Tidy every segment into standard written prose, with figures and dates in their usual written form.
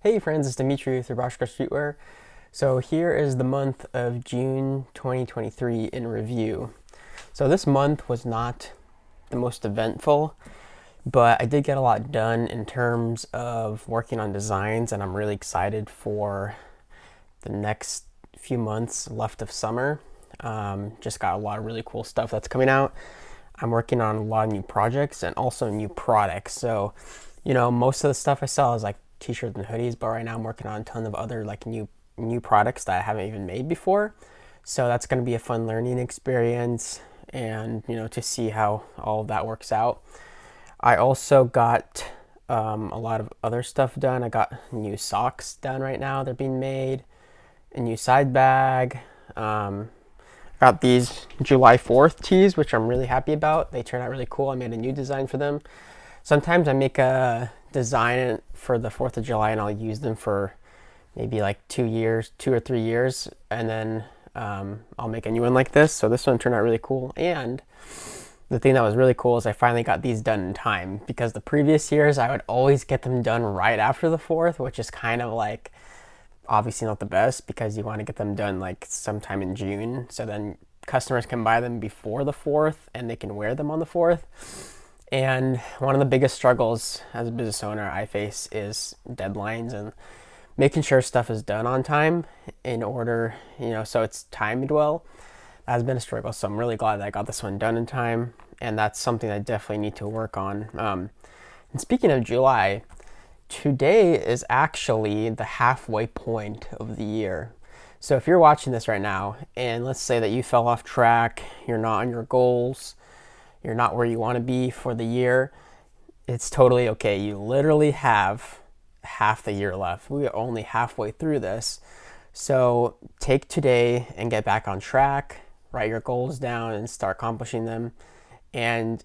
Hey friends, it's Dimitri with Rubashka Streetwear. So here is the month of June 2023 in review. So this month was not the most eventful, but I did get a lot done in terms of working on designs, and I'm really excited for the next few months left of summer. Just got a lot of really cool stuff that's coming out. I'm working on a lot of new projects and also new products. So, most of the stuff I sell is like t-shirts and hoodies, but right now I'm working on a ton of other like new products that I haven't even made before. So that's going to be a fun learning experience, and to see how all of that works out. I also got a lot of other stuff done. I got new socks done right now. They're being made. A new side bag. Got these July 4th tees, which I'm really happy about. They turned out really cool. I made a new design for them. Sometimes I make a design for the 4th of July and I'll use them for maybe like 2 years, 2 or 3 years, and then I'll make a new one like this. So this one turned out really cool. And the thing that was really cool is I finally got these done in time, because the previous years I would always get them done right after the 4th, which is kind of like obviously not the best, because you want to get them done like sometime in June so then customers can buy them before the 4th and they can wear them on the 4th. And one of the biggest struggles as a business owner I face is deadlines and making sure stuff is done on time in order, so it's timed well. That has been a struggle. So I'm really glad that I got this one done in time. And that's something I definitely need to work on. And speaking of July, today is actually the halfway point of the year. So if you're watching this right now and let's say that you fell off track, you're not on your goals, you're not where you want to be for the year, it's totally okay. You literally have half the year left. We are only halfway through this. So take today and get back on track, write your goals down and start accomplishing them. And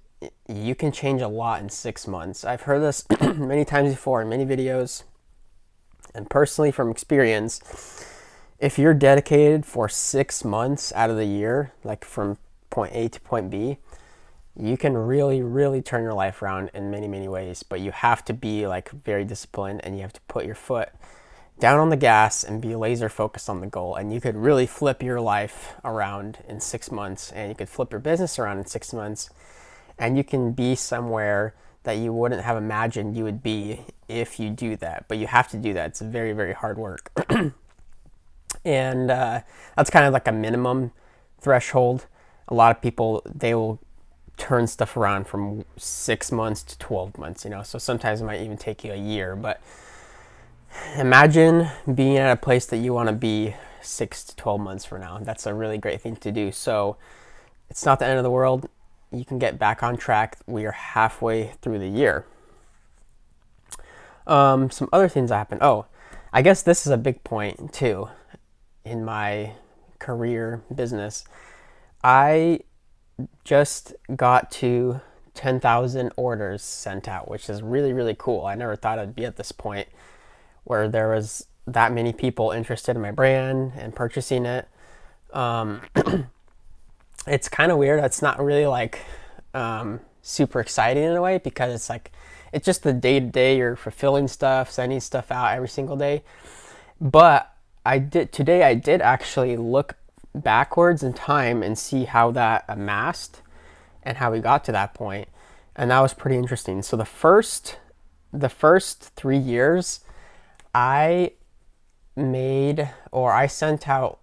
you can change a lot in 6 months. I've heard this many times before in many videos. And personally, from experience, if you're dedicated for 6 months out of the year, like from point A to point B, you can really, really turn your life around in many, many ways. But you have to be like very disciplined, and you have to put your foot down on the gas and be laser focused on the goal. And you could really flip your life around in 6 months, and you could flip your business around in 6 months, and you can be somewhere that you wouldn't have imagined you would be if you do that. But you have to do that. It's very, very hard work. And that's kind of like a minimum threshold. A lot of people, they will turn stuff around from 6 months to 12 months, so sometimes it might even take you a year. But imagine being at a place that you want to be 6 to 12 months from now. That's a really great thing to do. So it's not the end of the world. You can get back on track. We are halfway through the year. Some other things that happened. Oh, I guess this is a big point too in my career business. I just got to 10,000 orders sent out, which is really, really cool. I never thought I'd be at this point where there was that many people interested in my brand and purchasing it. It's kind of weird. It's not really like super exciting in a way, because it's just the day to day. You're fulfilling stuff, sending stuff out every single day. But I did actually look backwards in time and see how that amassed and how we got to that point, and that was pretty interesting. So the first 3 years, I sent out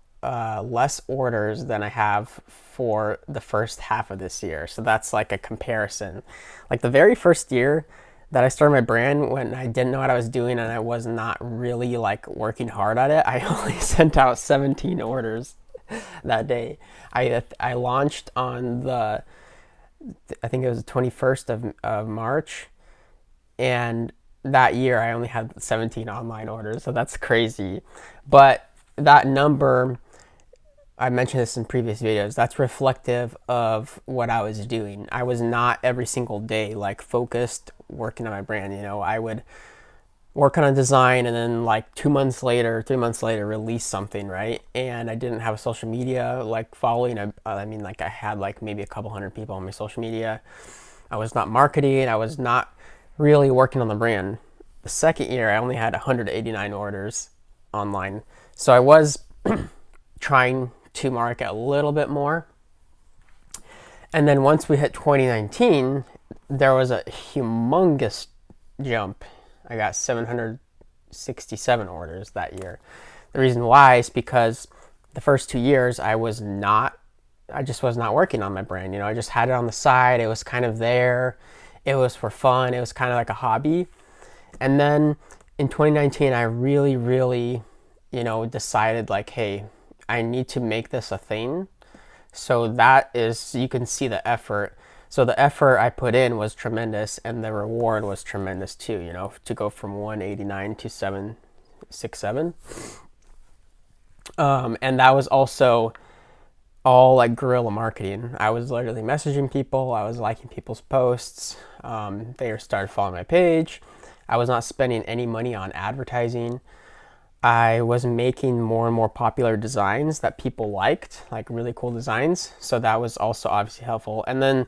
less orders than I have for the first half of this year. So that's like a comparison. Like the very first year that I started my brand, when I didn't know what I was doing and I was not really like working hard at it, I only sent out 17 orders that day. I launched on I think it was the 21st of March, and that year I only had 17 online orders. So that's crazy. But that number, I mentioned this in previous videos, that's reflective of what I was doing. I was not every single day like focused working on my brand. I would work on a design and then like 2 months later, 3 months later, release something, right? And I didn't have a social media like following. I mean, like I had like maybe a couple hundred people on my social media. I was not marketing. I was not really working on the brand. the second year I only had 189 orders online. So I was trying to market a little bit more. And then once we hit 2019, there was a humongous jump. I got 767 orders that year. The reason why is because the first 2 years I just was not working on my brand. I just had it on the side. It was kind of there. It was for fun. It was kind of like a hobby. And then in 2019, I really, really, decided like, hey, I need to make this a thing. So that is, you can see the effort. So the effort I put in was tremendous, and the reward was tremendous too, to go from 189 to 767. And that was also all like guerrilla marketing. I was literally messaging people. I was liking people's posts. They started following my page. I was not spending any money on advertising. I was making more and more popular designs that people liked, like really cool designs. So that was also obviously helpful. And then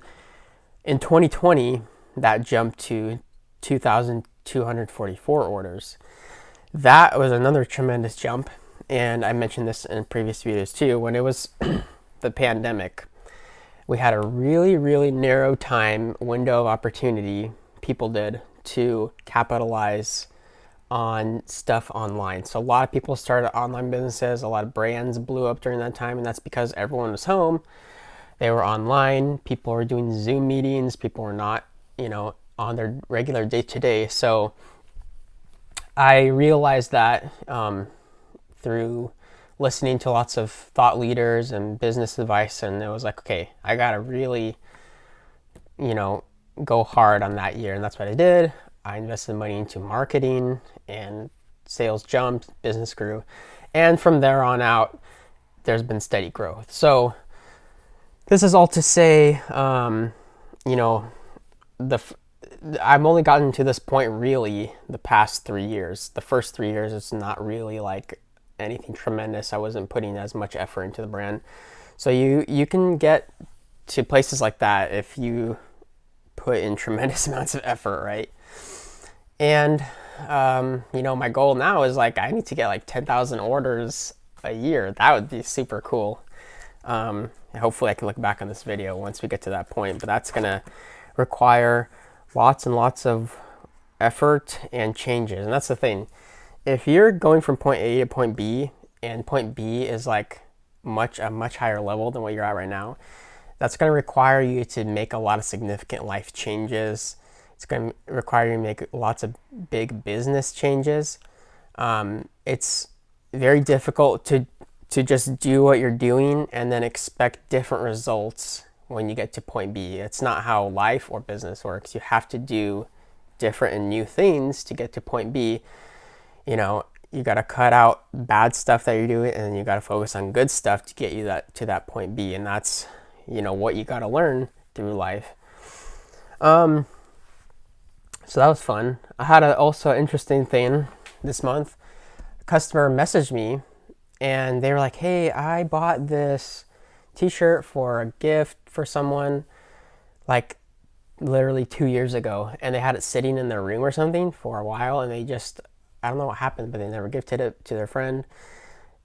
in 2020, that jumped to 2,244 orders. That was another tremendous jump. And I mentioned this in previous videos too. When it was the pandemic, we had a really, really narrow time window of opportunity, people did, to capitalize on stuff online. So a lot of people started online businesses. A lot of brands blew up during that time, and that's because everyone was home. They were online. People were doing Zoom meetings. People were not, on their regular day-to-day. So I realized that through listening to lots of thought leaders and business advice, and it was like, okay, I gotta really, go hard on that year, and that's what I did. I invested money into marketing, and sales jumped, business grew, and from there on out, there's been steady growth. So this is all to say, I've only gotten to this point really the past 3 years. The first 3 years, it's not really like anything tremendous. I wasn't putting as much effort into the brand. So you can get to places like that if you put in tremendous amounts of effort, right? And my goal now is like I need to get like 10,000 orders a year. That would be super cool. Hopefully I can look back on this video once we get to that point, but that's gonna require lots and lots of effort and changes. And that's the thing. If you're going from point A to point B, and point B is like a much higher level than what you're at right now, that's going to require you to make a lot of significant life changes. It's going to require you to make lots of big business changes. It's very difficult to just do what you're doing and then expect different results when you get to point B. It's not how life or business works. You have to do different and new things to get to point B. You got to cut out bad stuff that you're doing, and then you got to focus on good stuff to get you to that point B. And that's, what you got to learn through life. So that was fun. I had also interesting thing this month. A customer messaged me, and they were like, hey, I bought this t-shirt for a gift for someone like literally 2 years ago, and they had it sitting in their room or something for a while, and I don't know what happened, but they never gifted it to their friend.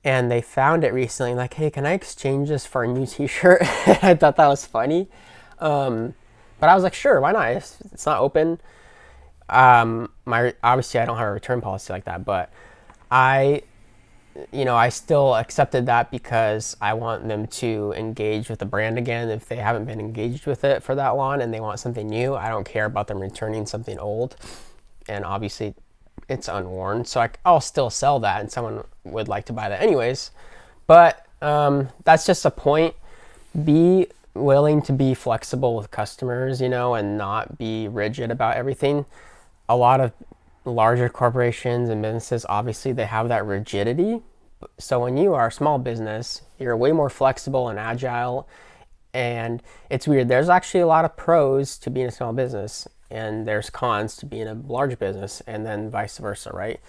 And they found it recently, like, hey, can I exchange this for a new t-shirt? I thought that was funny. But I was like, sure, why not? It's not open. Obviously I don't have a return policy like that, but I still accepted that because I want them to engage with the brand again. If they haven't been engaged with it for that long and they want something new, I don't care about them returning something old. And obviously it's unworn, so I'll still sell that, and someone would like to buy that anyways. But that's just a point. Be willing to be flexible with customers, and not be rigid about everything. A lot of larger corporations and businesses, obviously, they have that rigidity. So when you are a small business, you're way more flexible and agile. And it's weird. There's actually a lot of pros to being a small business, and there's cons to being a large business, and then vice versa, right?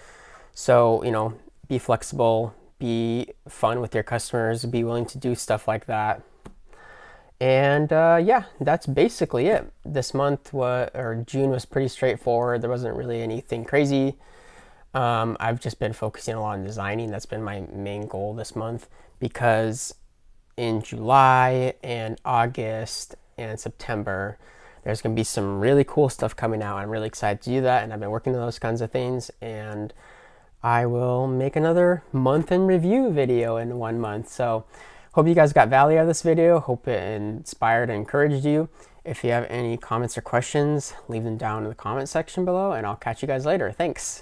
So, be flexible, be fun with your customers, be willing to do stuff like that. And yeah, that's basically it. This month or June was pretty straightforward. There wasn't really anything crazy. I've just been focusing a lot on designing. That's been my main goal this month because in July and August and September, there's going to be some really cool stuff coming out. I'm really excited to do that, and I've been working on those kinds of things. And I will make another month in review video in 1 month. So hope you guys got value out of this video. Hope it inspired and encouraged you. If you have any comments or questions, leave them down in the comment section below, and I'll catch you guys later. Thanks.